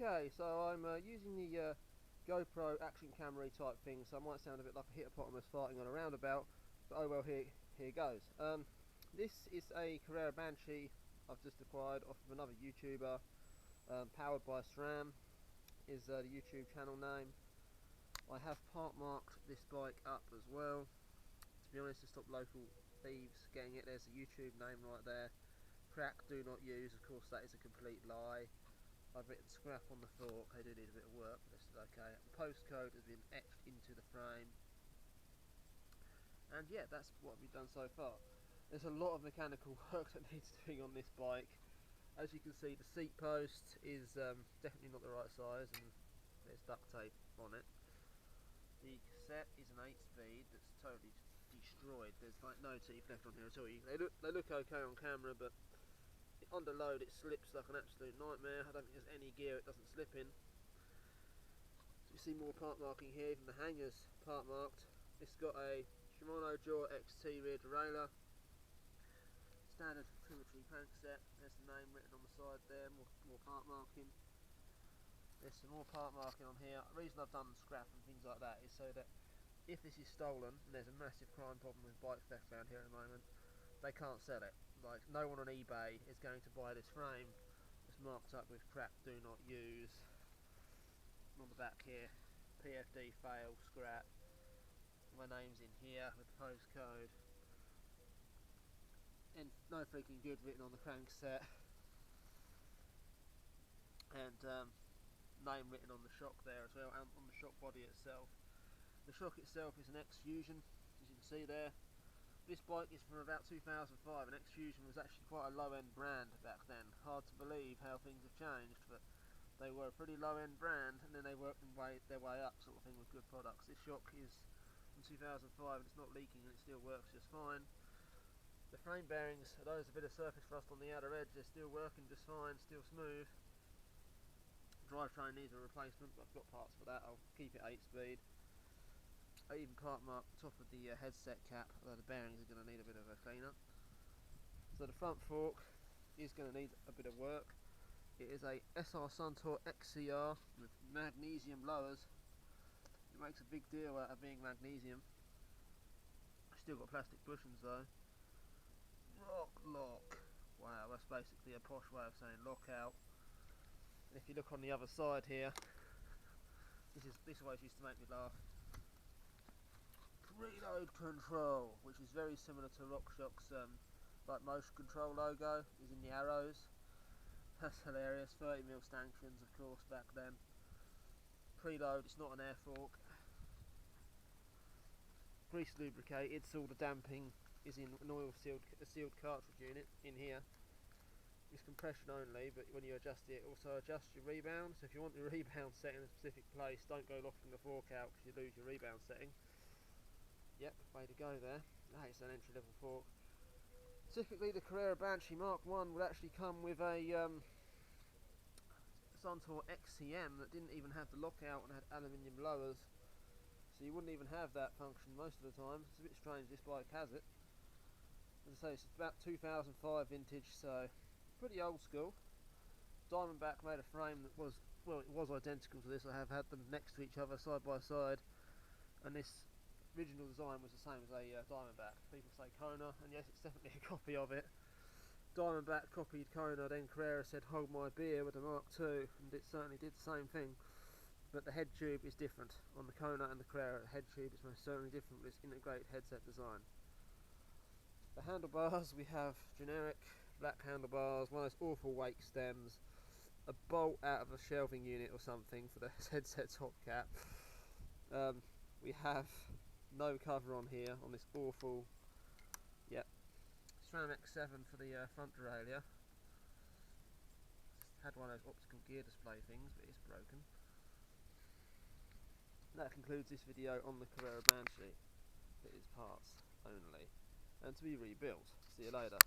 Okay, so I'm using the GoPro action camera type thing, so I might sound a bit like a hippopotamus farting on a roundabout, but oh well, here goes. This is a Carrera Banshee I've just acquired off of another YouTuber, powered by SRAM is the YouTube channel name. I have part marked this bike up as well, to be honest, to stop local thieves getting it. There's a YouTube name right there. Crack, do not use, of course that is a complete lie. I've written scrap on the fork. They do need a bit of work, but this is okay. The postcode has been etched into the frame, and yeah, that's what we've done so far. There's a lot of mechanical work that needs doing on this bike. As you can see, the seat post is definitely not the right size, and there's duct tape on it. The cassette is an 8-speed that's totally destroyed. There's like no teeth left on here at all. They look okay on camera, but under load it slips like an absolute nightmare. I don't think there's any gear it doesn't slip in. So you see more part marking here, even the hanger's part marked. It's got a DVO.XTR rear derailleur, standard trimetry crankset. There's the name written on the side there, more part marking. There's some more part marking on here. The reason I've done scrap and things like that is so that if this is stolen, and there's a massive crime problem with bike theft around here at the moment, they can't sell it. Like, no one on eBay is going to buy this frame. It's marked up with crap, do not use. On the back here, PFD, fail, scrap. My name's in here with the postcode. And no freaking good written on the crankset. And name written on the shock there as well, and on the shock body itself. The shock itself is an X-Fusion, as you can see there. This bike is from about 2005, and X-Fusion was actually quite a low-end brand back then. Hard to believe how things have changed, but they were a pretty low-end brand, and then they worked their way up, sort of thing, with good products. This shock is from 2005, and it's not leaking, and it still works just fine. The frame bearings, although there's a bit of surface rust on the outer edge, they're still working just fine, still smooth. Drivetrain needs a replacement, but I've got parts for that. I'll keep it 8-speed. I even part marked the top of the headset cap, although the bearings are going to need a bit of a clean up. So the front fork is going to need a bit of work. It is a SR Suntour XCR with magnesium lowers. It makes a big deal out of being magnesium. Still got plastic bushings though. Rock lock. Wow, that's basically a posh way of saying lockout. And if you look on the other side here, this always used to make me laugh. Preload control, which is very similar to RockShox's like motion control logo, is in the arrows. That's hilarious. 30mm stanchions, of course, back then. Preload, it's not an air fork. Grease lubricated, so all the damping is in an oil sealed cartridge unit in here. It's compression only, but when you adjust it also adjusts your rebound. So if you want the rebound set in a specific place, don't go lofting the fork out because you lose your rebound setting. Yep, way to go there. That is an entry level fork. Typically the Carrera Banshee Mark 1 would actually come with a Suntour XCM that didn't even have the lockout and had aluminium lowers. So you wouldn't even have that function most of the time. It's a bit strange this bike has it. As I say, it's about 2005 vintage, so pretty old school. Diamondback made a frame that was, well, it was identical to this. I have had them next to each other side by side, and this original design was the same as a Diamondback. People say KONA, and yes, it's definitely a copy of it. Diamondback copied KONA, then Carrera said hold my beer with the Mark II, and it certainly did the same thing. But the head tube is different on the KONA and the Carrera. The head tube is most certainly different with this integrated headset design. The handlebars, we have generic black handlebars, one of those awful wake stems, a bolt out of a shelving unit or something for the headset top cap. We have no cover on here on this awful, yep, SRAM X7 for the front derailleur. Had one of those optical gear display things, but it's broken. That concludes this video on the Carrera Banshee. It is parts only, and to be rebuilt. See you later.